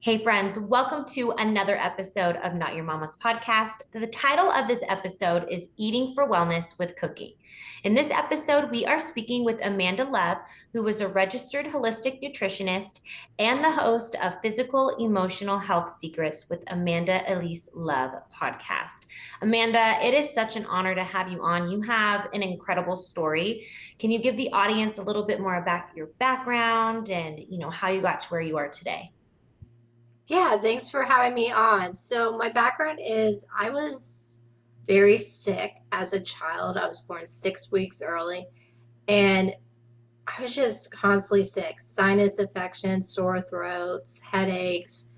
Hey, friends, welcome to another episode of Not Your Mama's Podcast. The title of this episode is Eating for Wellness with Cooking. In this episode, we are speaking with Amanda Love, who is a registered holistic nutritionist and the host of Physical Emotional Health Secrets with Amanda Elise Love podcast. Amanda, it is such an honor to have you on. You have an incredible story. Can you give the audience a little bit more about your background and, how you got to where you are today? Yeah, thanks for having me on. So, my background is I was very sick as a child. I was born 6 weeks early, and I was just constantly sick, sinus infections, sore throats, headaches,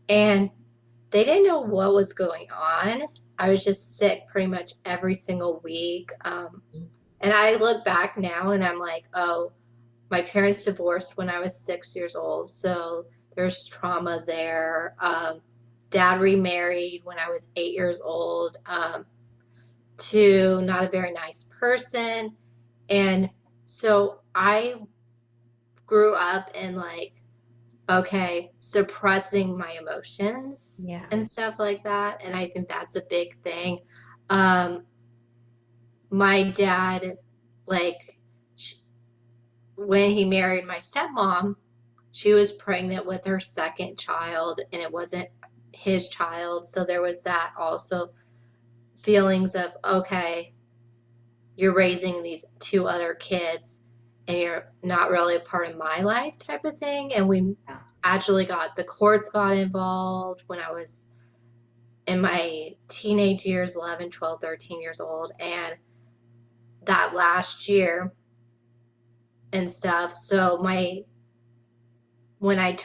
and they didn't know what was going on. I was just sick pretty much every single week. And I look back now and I'm like, oh, my parents divorced when I was 6 years old, so there's trauma there. Dad remarried when I was 8 years old, to not a very nice person. And so I grew up in like, okay, suppressing my emotions Yeah. and stuff like that. And I think that's a big thing. Um, my dad, like, when he married my stepmom, she was pregnant with her second child and it wasn't his child. So there was that also feelings of, okay, you're raising these two other kids and you're not really a part of my life type of thing. And we Yeah. actually the courts got involved when I was in my teenage years, 11, 12, 13 years old. And that last year and stuff. So when I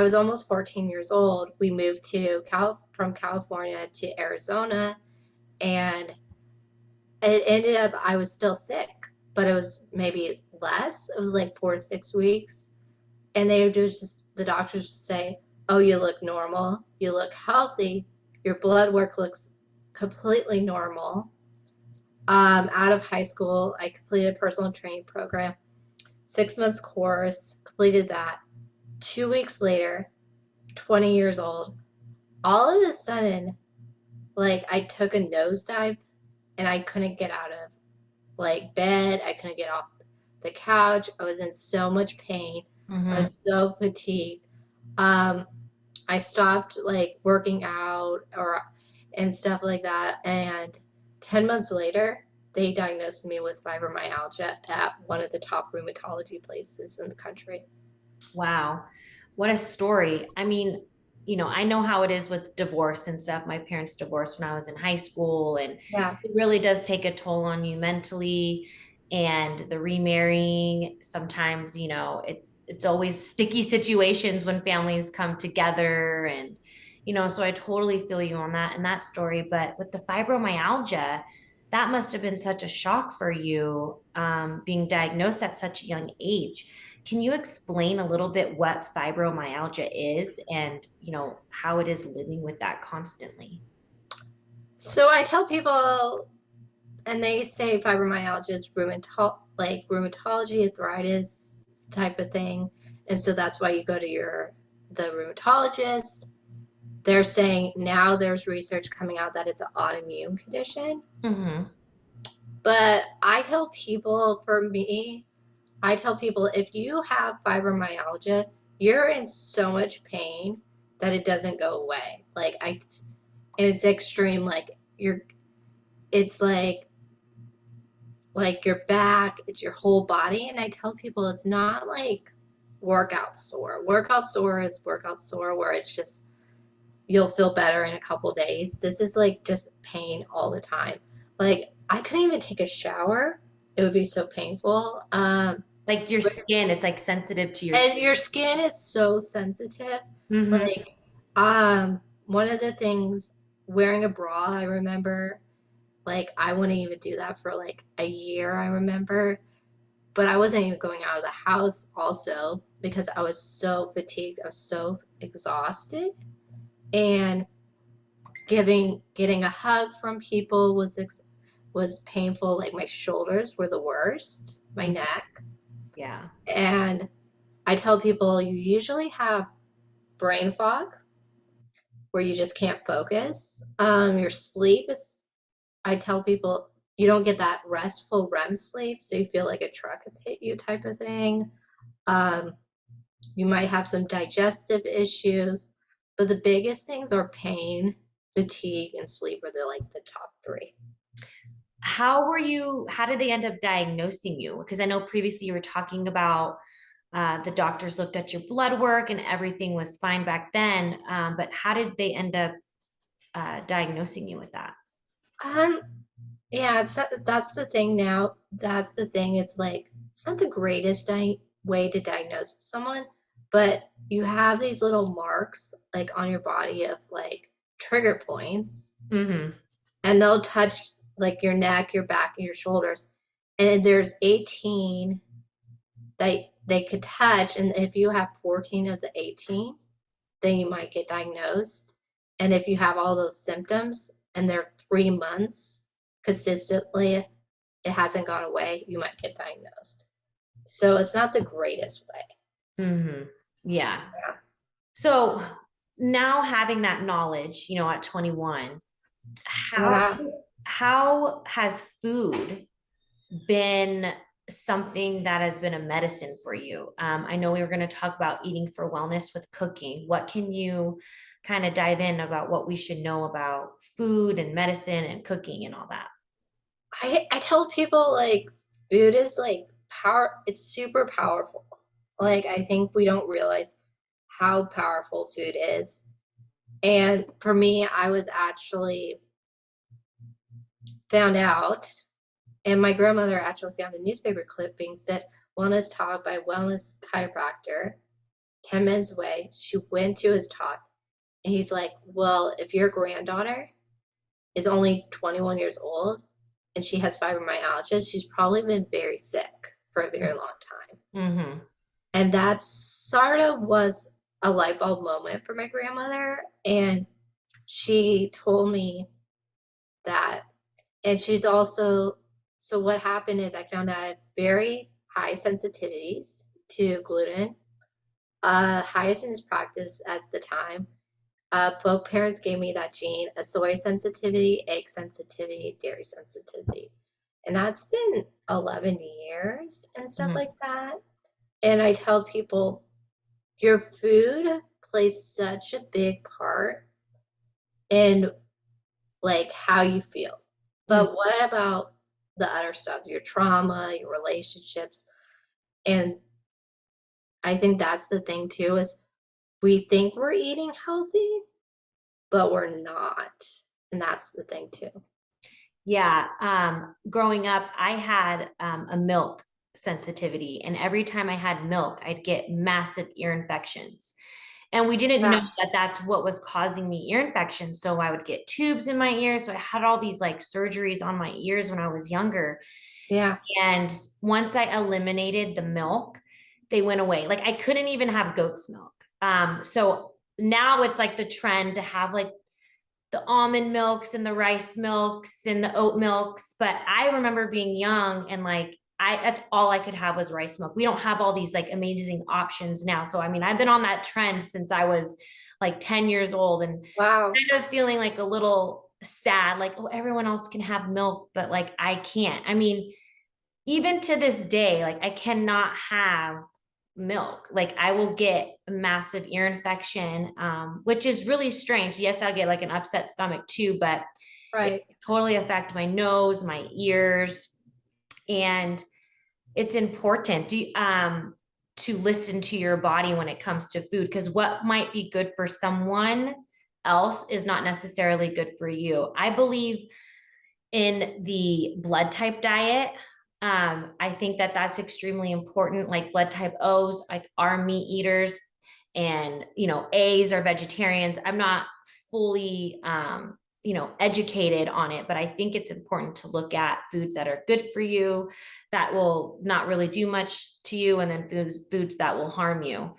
was almost 14 years old. We moved from California to Arizona, and it ended up I was still sick, but it was maybe less. It was like 4 to 6 weeks, and they would just the doctors would say, "Oh, you look normal. You look healthy. Your blood work looks completely normal." Out of high school, I completed a personal training program, 6 months course, completed that. 2 weeks later, 20 years old, all of a sudden, like I took a nosedive and I couldn't get out of like bed. I couldn't get off the couch. I was in so much pain. I Hmm. was so fatigued. Um, I stopped like working out or and stuff like that. And 10 months later, they diagnosed me with fibromyalgia at one of the top rheumatology places in the country. Wow. What a story. I mean, I know how it is with divorce and stuff. My parents divorced when I was in high school, and Yeah. it really does take a toll on you mentally. And the remarrying, sometimes, it's always sticky situations when families come together. And, so I totally feel you on that and that story. But with the fibromyalgia, that must have been such a shock for you, being diagnosed at such a young age. Can you explain a little bit what fibromyalgia is and, how it is living with that constantly? So I tell people, and they say fibromyalgia is like rheumatology, arthritis type of thing, and so that's why you go to the rheumatologist. They're saying now there's research coming out that it's an autoimmune condition, Hmm. but I tell people if you have fibromyalgia, you're in so much pain that it doesn't go away. It's extreme. It's like your back, it's your whole body. And I tell people it's not like workout sore. Workout sore is workout sore where it's just you'll feel better in a couple days. This is like just pain all the time. Like I couldn't even take a shower. It would be so painful. Like your skin, it's like sensitive to your And skin. your skin is so sensitive. Hmm. Like one of the things wearing a bra, I remember like I wouldn't even do that for like a year, I remember. But I wasn't even going out of the house also because I was so fatigued. I was so exhausted. And getting a hug from people was painful. Like my shoulders were the worst, my neck. Yeah. And I tell people you usually have brain fog, where you just can't focus. Your sleep is, I tell people, you don't get that restful REM sleep, so you feel like a truck has hit you type of thing. Um, you might have some digestive issues, but the biggest things are pain, fatigue, and sleep are the top three. How did they end up diagnosing you? Because I know previously you were talking about the doctors looked at your blood work and everything was fine back then. But how did they end up diagnosing you with that? Um, yeah, that's the thing now. That's the thing. It's like it's not the greatest way to diagnose someone, but you have these little marks like on your body of like trigger points, Mm-hmm. and they'll touch like your neck, your back, and your shoulders. And there's 18 that they could touch, and if you have 14 of the 18, then you might get diagnosed. And if you have all those symptoms and they're 3 months consistently, it hasn't gone away, you might get diagnosed. So it's not the greatest way. Mm-hmm. Yeah. Yeah. So now having that knowledge, at 21, how Yeah. how has food been something that has been a medicine for you? I know we were going to talk about eating for wellness with cooking. What can you kind of dive in about what we should know about food and medicine and cooking and all that? I tell people like food is like it's super powerful. Like I think we don't realize how powerful food is. And for me, I was actually found out, and my grandmother actually found a newspaper clipping said wellness talk by wellness chiropractor 10 minutes away. She went to his talk, and he's like, well, if your granddaughter is only 21 years old and she has fibromyalgia, she's probably been very sick for a very long time. Mm-hmm. And that sort of was a light bulb moment for my grandmother. And she told me that, and she's also, so what happened is I found out I had very high sensitivities to gluten, highest in his practice at the time. Both parents gave me that gene, a soy sensitivity, egg sensitivity, dairy sensitivity. And that's been 11 years and stuff Mm-hmm. like that. And I tell people, your food plays such a big part in like how you feel. But what about the other stuff, your trauma, your relationships? And I think that's the thing too, is we think we're eating healthy, but we're not. And that's the thing too. Yeah. Growing up, I had a milk sensitivity, and every time I had milk, I'd get massive ear infections. And we didn't know Yeah. that that's what was causing me ear infections. So I would get tubes in my ears. So I had all these like surgeries on my ears when I was younger. Yeah. And once I eliminated the milk, they went away. Like I couldn't even have goat's milk. So now it's like the trend to have like the almond milks and the rice milks and the oat milks. But I remember being young and like that's all I could have was rice milk. We don't have all these like amazing options now. So I mean, I've been on that trend since I was like 10 years old and Wow. kind of feeling like a little sad, like, oh, everyone else can have milk, but like I can't. I mean, even to this day, like I cannot have milk. Like I will get a massive ear infection, which is really strange. Yes, I'll get like an upset stomach too, but it Right. totally affect my nose, my ears, and it's important to listen to your body when it comes to food because what might be good for someone else is not necessarily good for you. I believe in the blood type diet. I think that that's extremely important. Like blood type O's, like are meat eaters, and A's are vegetarians. I'm not fully educated on it, but I think it's important to look at foods that are good for you, that will not really do much to you, and then foods that will harm you.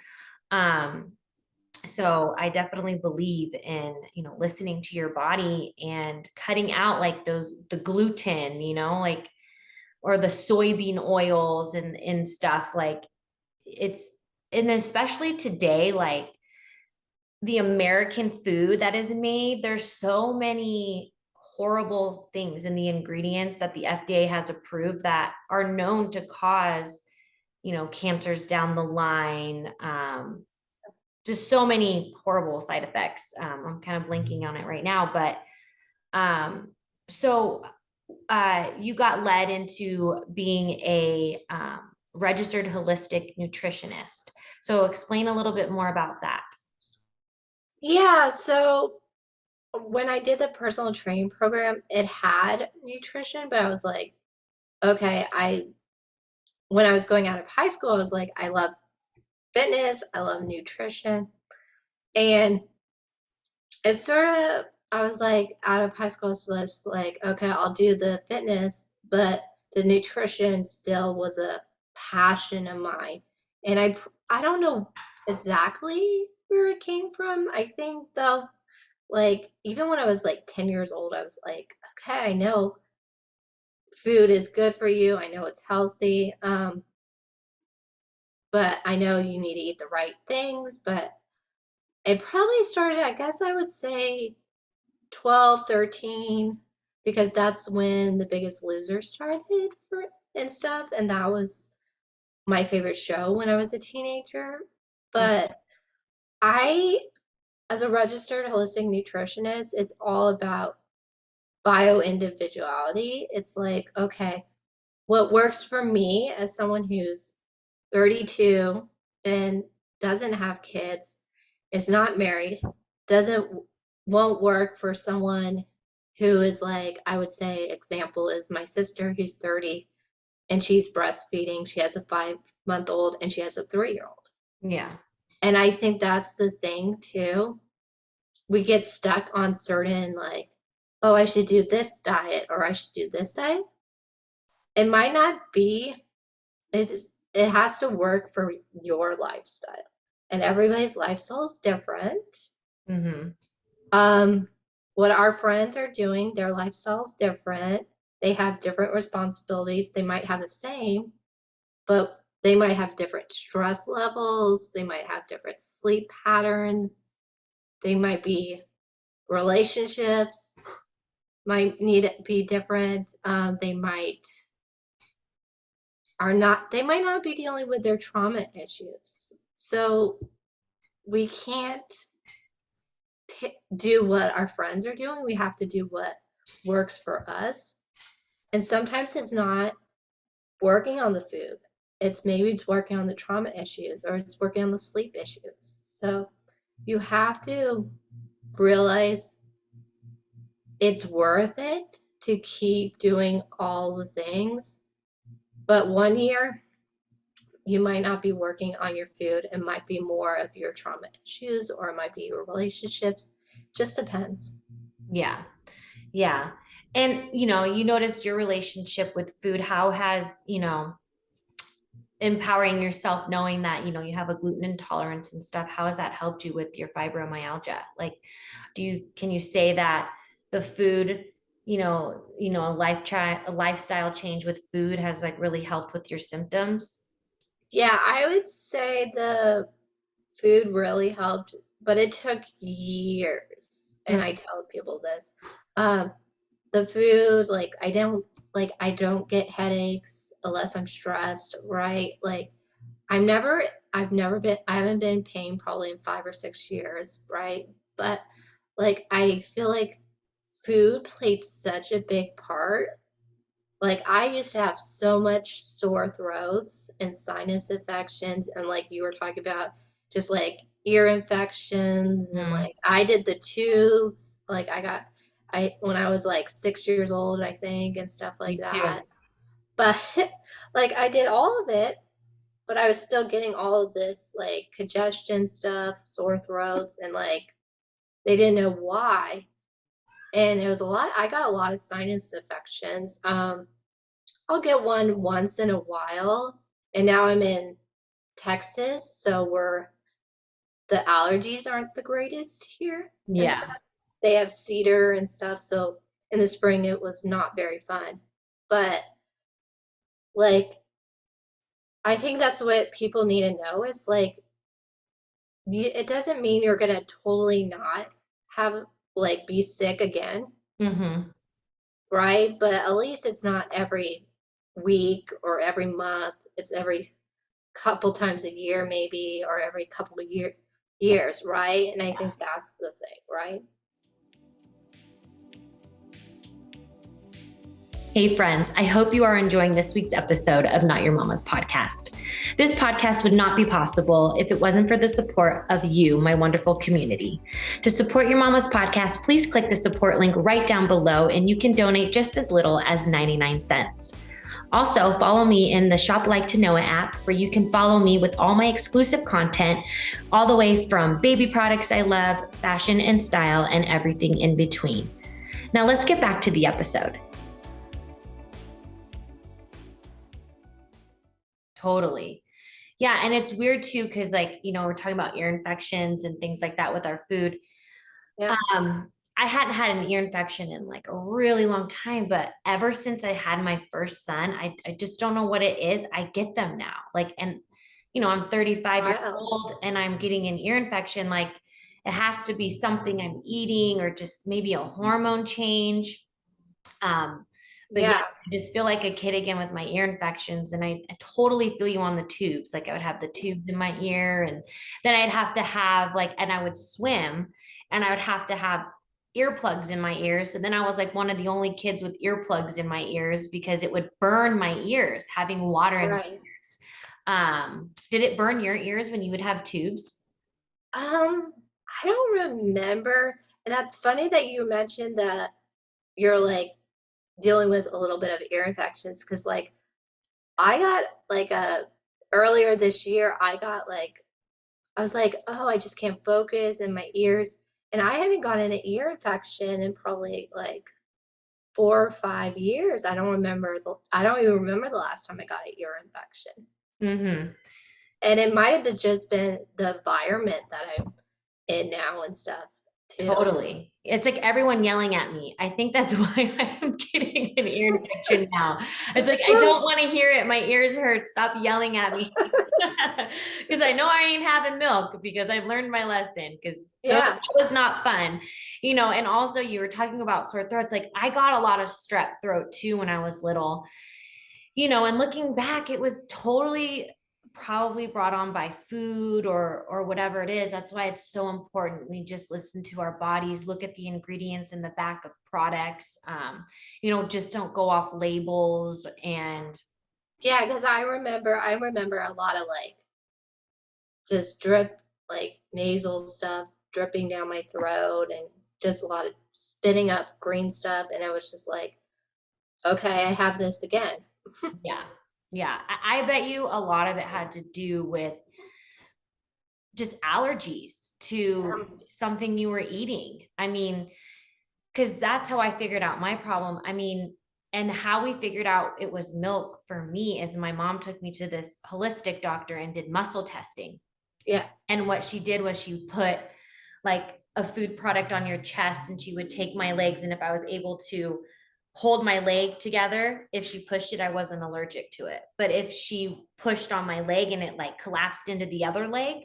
Um, so I definitely believe in listening to your body and cutting out like the gluten, like or the soybean oils and stuff like it's and especially today like the American food that is made, there's so many horrible things in the ingredients that the FDA has approved that are known to cause, cancers down the line. Just so many horrible side effects. I'm kind of blinking on it right now, but so you got led into being a registered holistic nutritionist. So explain a little bit more about that. Yeah, so when I did the personal training program, it had nutrition, but I was like, okay, when I was going out of high school, I was like, I love fitness, I love nutrition. And it's sort of, I was like, out of high school, I was just like, okay, I'll do the fitness, but the nutrition still was a passion of mine. And I don't know exactly where it came from. I think though, like, even when I was like 10 years old, I was like, okay, I know food is good for you. I know it's healthy. But I know you need to eat the right things. But it probably started, I guess I would say 12, 13, because that's when The Biggest Loser started and stuff. And that was my favorite show when I was a teenager. But I, as a registered holistic nutritionist, it's all about bio individuality. It's like, okay, what works for me as someone who's 32 and doesn't have kids, is not married, doesn't won't work for someone who is like, I would say example is my sister who's 30 and she's breastfeeding. She has a 5-month old and she has a 3-year old. Yeah. And I think that's the thing too. We get stuck on certain like, oh, I should do this diet or I should do this diet. It might not be, it has to work for your lifestyle. And everybody's lifestyle is different. Mm-hmm. Um, what our friends are doing, their lifestyle is different. They have different responsibilities. They might have the same, but they might have different stress levels. They might have different sleep patterns. They might be relationships might need to be different. They might not be dealing with their trauma issues. So we can't do what our friends are doing. We have to do what works for us. And sometimes it's not working on the food. It's maybe it's working on the trauma issues or it's working on the sleep issues. So you have to realize it's worth it to keep doing all the things. But one year you might not be working on your food. It might be more of your trauma issues or it might be your relationships. Just depends. Yeah. Yeah. And, you noticed your relationship with food. How has, empowering yourself, knowing that, you have a gluten intolerance and stuff, how has that helped you with your fibromyalgia? Like, can you say that the food, a lifestyle change with food has like really helped with your symptoms? Yeah, I would say the food really helped, but it took years. And Mm. I tell people this. Um, the food, like I don't get headaches unless I'm stressed, right? Like I'm never I haven't been in pain probably in 5 or 6 years, right? But like I feel like food played such a big part. Like I used to have so much sore throats and sinus infections and like you were talking about just like ear infections and Mm. like I did the tubes. Like I when I was like 6 years old, I think, and stuff like Me too. that. But like I did all of it, but I was still getting all of this like congestion stuff, sore throats, and like they didn't know why. And it was a lot. I got a lot of sinus infections. I'll get one once in a while. And now I'm in Texas, so the allergies aren't the greatest here and Yeah. stuff. They have cedar and stuff, so in the spring it was not very fun. But like I think that's what people need to know is like it doesn't mean you're going to totally not have, like, be sick again, Mm-hmm. right? But at least it's not every week or every month. It's every couple times a year, maybe, or every couple of years, right? And I think that's the thing, right? Hey, friends, I hope you are enjoying this week's episode of Not Your Mama's Podcast. This podcast would not be possible if it wasn't for the support of you, my wonderful community. To support Your Mama's Podcast, please click the support link right down below, and you can donate just as little as 99 cents. Also, follow me in the Shop Like to Know It app, where you can follow me with all my exclusive content, all the way from baby products I love, fashion and style, and everything in between. Now, let's get back to the episode. Totally. Yeah. And it's weird too, because like, we're talking about ear infections and things like that with our food. Yeah. I hadn't had an ear infection in like a really long time, but ever since I had my first son, I just don't know what it is. I get them now. Like, and I'm 35 years Wow. old and I'm getting an ear infection. Like, it has to be something I'm eating or just maybe a hormone change. Um, but yeah, Yeah. I just feel like a kid again with my ear infections. And I totally feel you on the tubes. Like I would have the tubes in my ear, and then I'd have to have like, and I would swim and I would have to have earplugs in my ears. So then I was like one of the only kids with earplugs in my ears because it would burn my ears having water in my Right. ears. Did it burn your ears when you would have tubes? I don't remember. And that's funny that you mentioned that you're like dealing with a little bit of ear infections because like I got like a earlier this year, I got like I was like, oh, I just can't focus in my ears. And I haven't gotten an ear infection in probably like 4 or 5 years. I don't even remember the last time I got an ear infection. Mm-hmm. And it might have just been the environment that I'm in now and stuff too. Totally. It's like everyone yelling at me. I think that's why I'm getting an ear infection now. It's like, I don't want to hear it. My ears hurt. Stop yelling at me. Because I know I ain't having milk because I've learned my lesson because that Yeah. was not fun. And also you were talking about sore throats. Like I got a lot of strep throat too when I was little, and looking back, it was totally probably brought on by food or whatever it is. That's why it's so important we just listen to our bodies, look at the ingredients in the back of products. Just don't go off labels. And Yeah, because I remember a lot of like just drip, like nasal stuff dripping down my throat and just a lot of spitting up green stuff. And I was just like, okay, I have this again. yeah, yeah, I bet you a lot of it had to do with just allergies to something you were eating. I mean, because that's how I figured out my problem. I mean, and how we figured out it was milk for me is my mom took me to this holistic doctor and did muscle testing. Yeah. And what she did was she put like a food product on your chest and she would take my legs. And if I was able to hold my leg together, if she pushed it, I wasn't allergic to it. But if she pushed on my leg and it like collapsed into the other leg,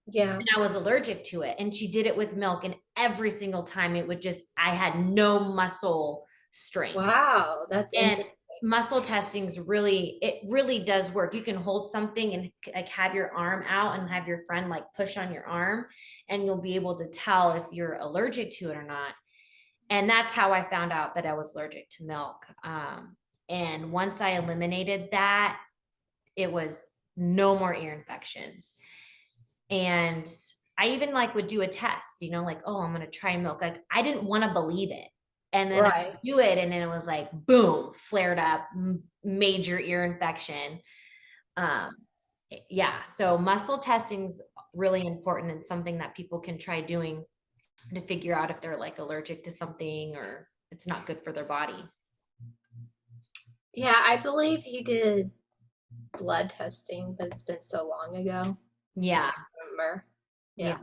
Yeah. and I was allergic to it. And she did it with milk. And every single time it would I had no muscle strength. Wow. That's And interesting. muscle testing it really does work. You can hold something and like have your arm out and have your friend like push on your arm, and you'll be able to tell if you're allergic to it or not. And that's how I found out that I was allergic to milk. And once I eliminated that, it was no more ear infections. And I even like would do a test, like, oh, I'm going to try milk. Like I didn't want to believe it. And then I Right. do it. And then it was like, boom, flared up, major ear infection. Um, yeah. So muscle testing's really important and something that people can try doing to figure out if they're like allergic to something or it's not good for their body. Yeah, I believe he did blood testing, but it's been so long ago. I Yeah. can't remember. Yeah.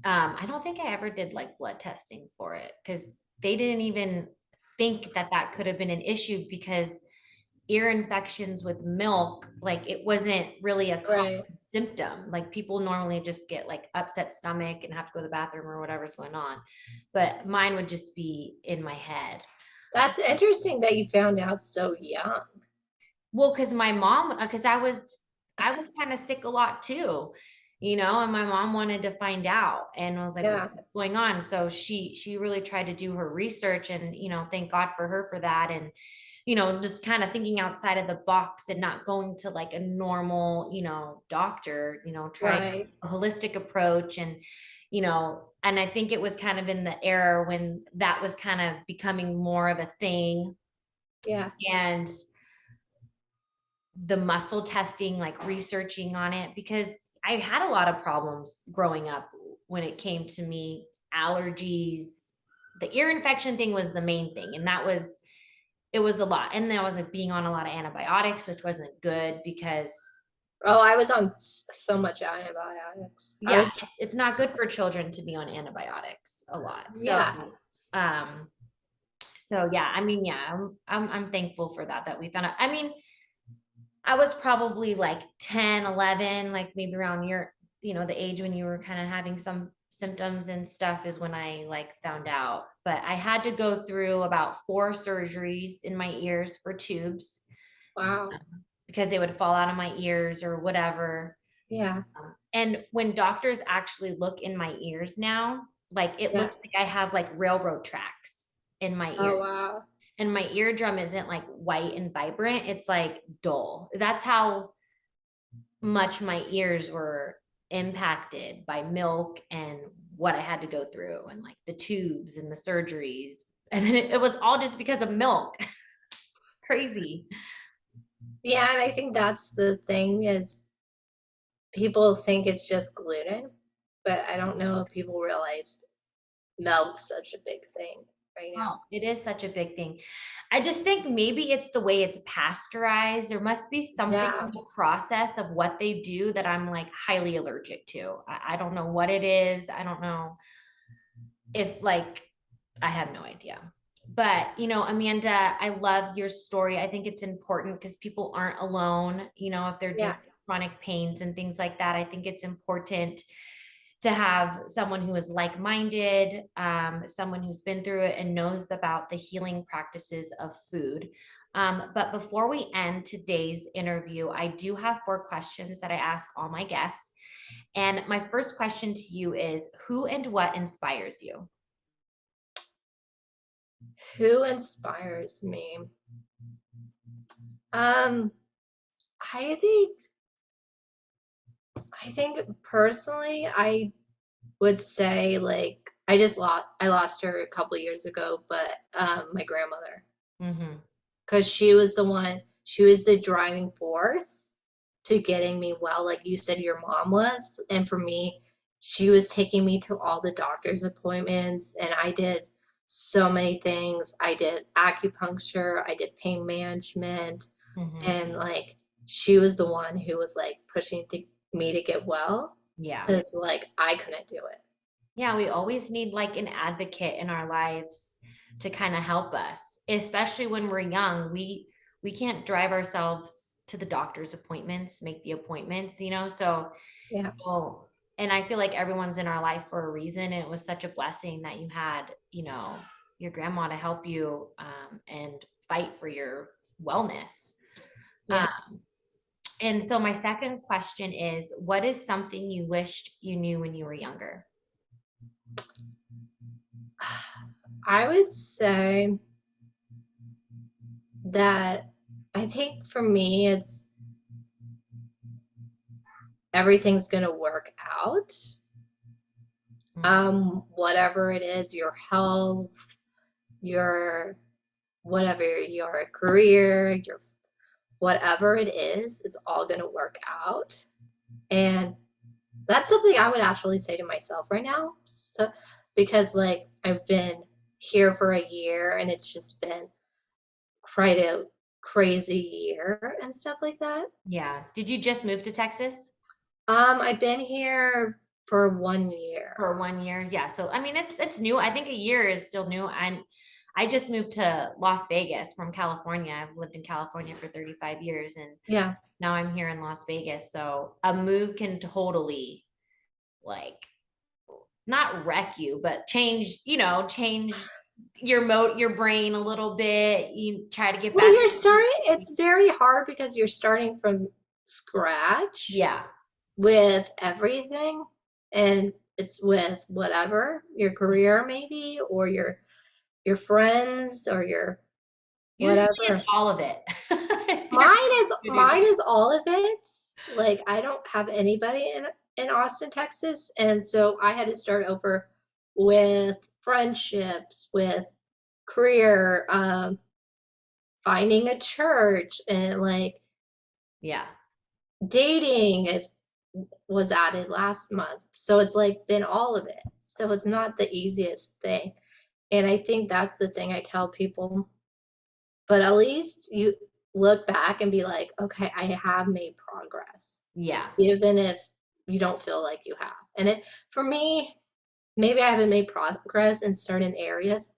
Yeah. I don't think I ever did like blood testing for it because they didn't even think that could have been an issue because ear infections with milk, like it wasn't really a common Right. symptom. Like people normally just get like upset stomach and have to go to the bathroom or whatever's going on. But mine would just be in my head. That's interesting that you found out so young. Well, because my mom, because I was kind of sick a lot too, and my mom wanted to find out and I was like, Yeah. what's going on? So she really tried to do her research and, thank God for her for that. And, just kind of thinking outside of the box and not going to like a normal, doctor, try Right. a holistic approach and I think it was kind of in the era when that was kind of becoming more of a thing. Yeah. And the muscle testing, like researching on it, because I had a lot of problems growing up when it came to me, allergies. The ear infection thing was the main thing. And it was a lot. And then I was like being on a lot of antibiotics, which wasn't good because, Oh, I was on so much antibiotics. I yeah, was, it's not good for children to be on antibiotics a lot. yeah. Um, so yeah, I mean, yeah, I'm thankful for that we found out. I mean, I was probably like 10, 11, like maybe around the age when you were kind of having some symptoms and stuff is when I like found out. But I had to go through about 4 surgeries in my ears for tubes Wow. because they would fall out of my ears or whatever. Yeah. And when doctors actually look in my ears now, like it Yeah. looks like I have like railroad tracks in my Oh, ear. wow. And my eardrum isn't like white and vibrant, it's like dull. That's how much my ears were impacted by milk and what I had to go through and like the tubes and the surgeries. And then it was all just because of milk. Crazy. Yeah, and I think that's the thing is people think it's just gluten, but I don't know if people realize milk's such a big thing right Oh, now. it is such a big thing. I just think maybe it's the way it's pasteurized. There must be something in Yeah. the process of what they do that I'm like highly allergic to. I don't know what it is. I don't know if like I have no idea. But, Amanda, I love your story. I think it's important because people aren't alone, if they're dealing Yeah. with chronic pains and things like that. I think it's important to have someone who is like-minded, someone who's been through it and knows about the healing practices of food. But before we end today's interview, I do have 4 questions that I ask all my guests. And my first question to you is, who and what inspires you? Who inspires me? Um, I think I think personally I would say like I lost her a couple years ago, but my grandmother, Mm-hmm. because she was the driving force to getting me well, like you said your mom was. And for me, she was taking me to all the doctor's appointments, and I did so many things. I did acupuncture, I did pain management, Mm-hmm. and like she was the one who was like pushing me to get well Yeah. because like I couldn't do it. Yeah, we always need like an advocate in our lives to kind of help us, especially when we're young. We can't drive ourselves to the doctor's appointments, make the appointments, So, Yeah. well, and I feel like everyone's in our life for a reason. And it was such a blessing that you had, your grandma to help you and fight for your wellness. Um, Yeah. and so my second question is, what is something you wished you knew when you were younger? I would say that I think for me, it's everything's going to work out. Whatever it is, your health, your whatever, your career, your whatever it is, it's all going to work out. And that's something I would actually say to myself right now. So, because like I've been here for a year and it's just been quite a crazy year and stuff like that. Yeah. Did you just move to Texas I've been here for 1 year. for 1 year? Yeah. So I mean, it's new. I think a year is still new. And I just moved to Las Vegas from California. I've lived in California for 35 years and Yeah. now I'm here in Las Vegas. So a move can totally like not wreck you, but change your brain a little bit. You try to get Well, back. it's very hard because you're starting from scratch Yeah. with everything, and it's with whatever, your career maybe, or your friends, or your Usually it's whatever. all of it. Mine is all of it. Like, I don't have anybody in Austin, Texas, and so I had to start over with friendships, with career, finding a church, and, like, Yeah. dating is was added last month. So it's, like, been all of it. So it's not the easiest thing, and I think that's the thing I tell people, but at least you look back and be like, "Okay, I have made progress." Yeah. Even if you don't feel like you have. And it for me, maybe I haven't made progress in certain areas,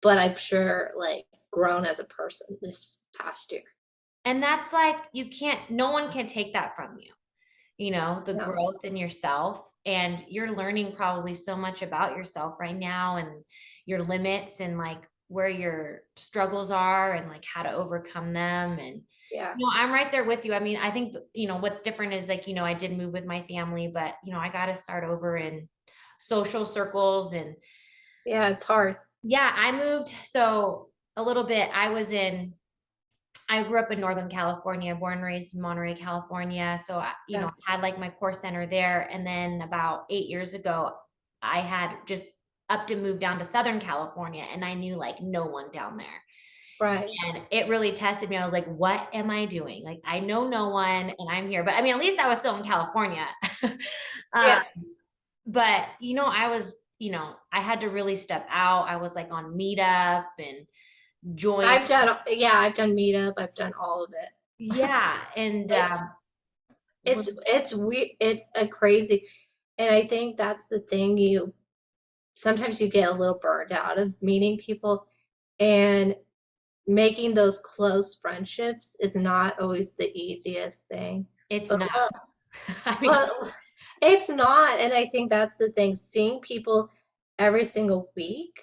but I've sure, like, grown as a person this past year. And that's like, no one can take that from you, the No. growth in yourself. And you're learning probably so much about yourself right now and your limits and like where your struggles are and like how to overcome them. And, Yeah. I'm right there with you. I mean, I think, what's different is like, I did move with my family, but, I got to start over in social circles. And Yeah, it's hard. yeah, I moved. So a little bit, I grew up in Northern California, born and raised in Monterey, California. So, Yeah. I had like my core center there. And then about 8 years ago, I had just up to move down to Southern California and I knew like no one down there. Right. And it really tested me. I was like, what am I doing? Like, I know no one and I'm here. But I mean, at least I was still in California. uh, Yeah. but, I had to really step out. I was like on Meetup and join. I've done Meetup, I've done all of it. Yeah. And It's was it's we it's a crazy, and I think that's the thing, you sometimes you get a little burned out of meeting people, and making those close friendships is not always the easiest thing. It's But not. I mean, but it's not, and I think that's the thing, seeing people every single week,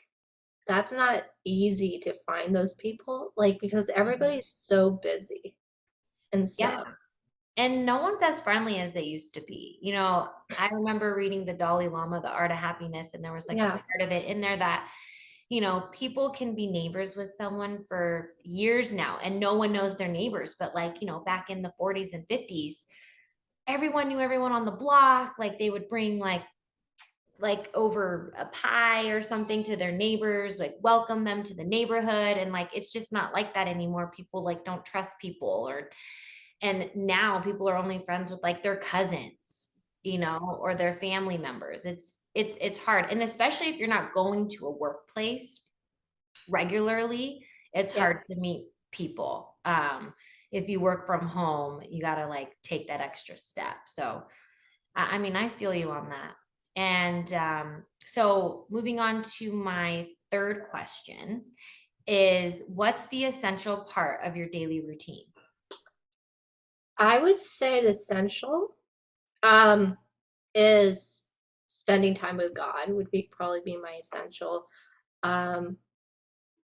that's not easy to find those people, like, because everybody's so busy and yeah. stuff. And no one's as friendly as they used to be. I remember reading the Dalai Lama, The Art of Happiness, and there was like a Yeah, part of it in there that, people can be neighbors with someone for years now and no one knows their neighbors. But like, back in the 40s and 50s, everyone knew everyone on the block. Like they would bring like over a pie or something to their neighbors, like welcome them to the neighborhood. And like it's just not like that anymore. People like don't trust people and now people are only friends with like their cousins, or their family members. It's hard. And especially if you're not going to a workplace regularly, it's yeah, hard to meet people. If you work from home, you got to like take that extra step. So I mean, I feel you on that. And so moving on to my third question is what's the essential part of your daily routine? I would say the essential, um, is spending time with God would be probably be my essential, um,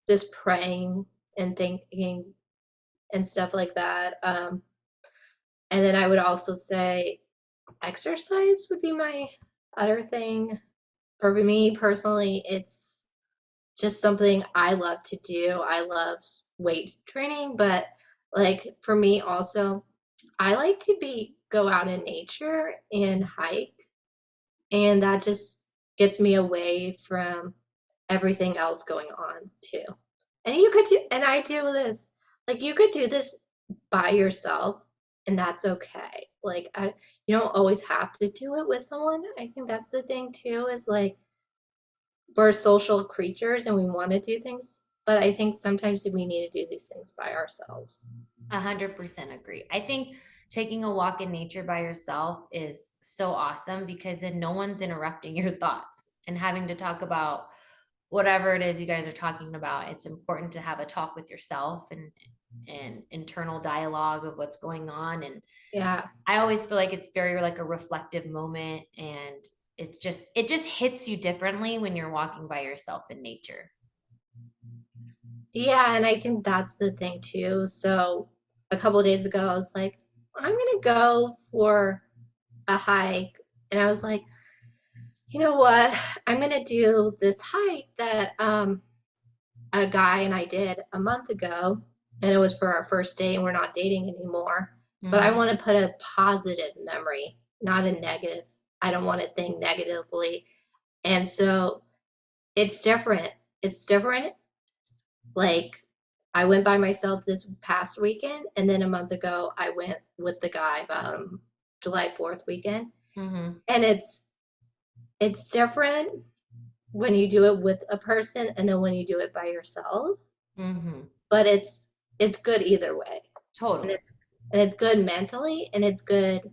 just praying and thinking and stuff like that, and then I would also say exercise would be my other thing. For me personally, it's just something I love to do. I love weight training, but like for me also, I like to be go out in nature and hike, and that just gets me away from everything else going on too. And I do this, like you could do this by yourself and that's okay. You don't always have to do it with someone. I think that's the thing too, is like we're social creatures and we want to do things, but I think sometimes we need to do these things by ourselves. 100% agree. I think taking a walk in nature by yourself is so awesome because then no one's interrupting your thoughts and having to talk about whatever it is you guys are talking about, it's important to have a talk with yourself and internal dialogue of what's going on. And Yeah. I always feel like it's very like a reflective moment, and it just hits you differently when you're walking by yourself in nature. Yeah, and I think that's the thing too. So a couple of days ago, I was like, I'm gonna go for a hike, and I was like, you know what? I'm gonna do this hike that a guy and I did a month ago, and it was for our first date, and we're not dating anymore. But I Mm-hmm. want to put a positive memory, not a negative. I don't want to think negatively, and so it's different. It's different. Like, I went by myself this past weekend, and then a month ago, I went with the guy about July 4th weekend. Mm-hmm. And it's different when you do it with a person and then when you do it by yourself. Mm-hmm. But it's good either way. And Totally. it's good mentally and it's good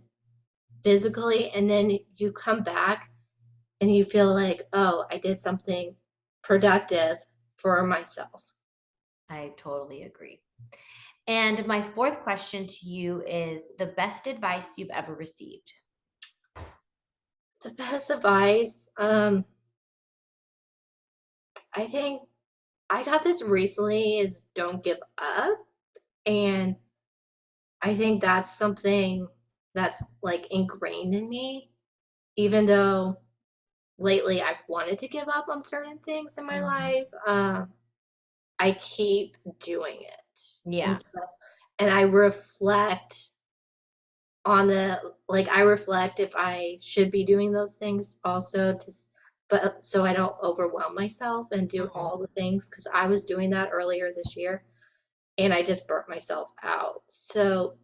physically. And then you come back and you feel like, oh, I did something productive for myself. I totally agree. And my fourth question to you is the best advice you've ever received. The best advice, I think I got this recently is don't give up. And I think that's something that's like ingrained in me, even though lately I've wanted to give up on certain things in my Mhm. life. I keep doing it. Yeah. And I reflect on I reflect if I should be doing those things also but so I don't overwhelm myself and do Mhm. all the things because I was doing that earlier this year and I just burnt myself out. So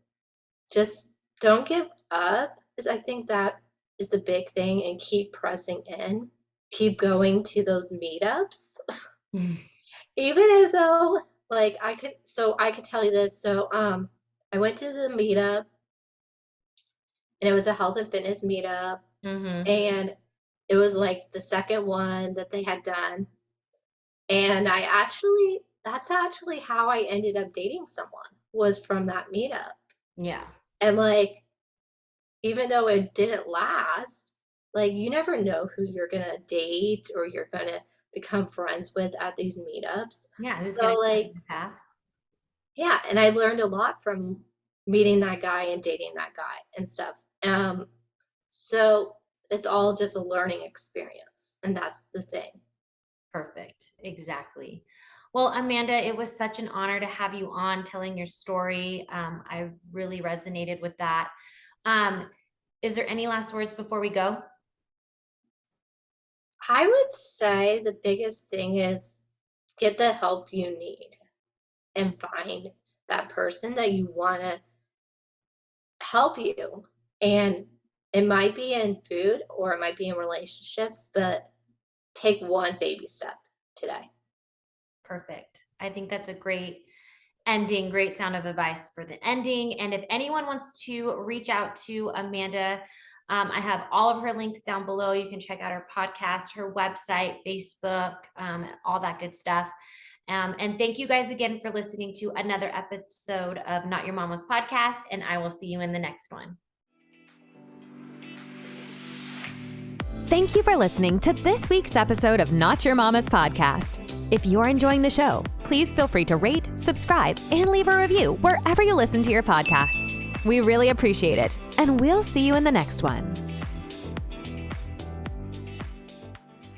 just don't give up is I think that is the big thing and keep pressing in. Keep going to those meetups. Mhm. Even as though I could tell you this. So I went to the meetup and it was a health and fitness meetup Mhm. and it was like the second one that they had done. And that's actually how I ended up dating someone was from that meetup. Yeah. And like even though it didn't last, like you never know who you're gonna date or you're gonna become friends with at these meetups. Yeah. Who's So gonna cut like, in the path? yeah, and I learned a lot from meeting that guy and dating that guy and stuff. So it's all just a learning experience, and that's the thing. Perfect. Exactly. Well, Amanda, it was such an honor to have you on telling your story. I really resonated with that. Um, is there any last words before we go? I would say the biggest thing is get the help you need Mm. and find that person that you want to help you. And it might be in food or it might be in relationships, but take one baby step today. Perfect. I think that's a great ending, great sound of advice for the ending. And if anyone wants to reach out to Amanda, I have all of her links down below. You can check out her podcast, her website, Facebook, all that good stuff. And thank you guys again for listening to another episode of Not Your Mama's Podcast. And I will see you in the next one. Thank you for listening to this week's episode of Not Your Mama's Podcast. If you're enjoying the show, please feel free to rate, subscribe, and leave a review wherever you listen to your podcasts. We really appreciate it, and we'll see you in the next one.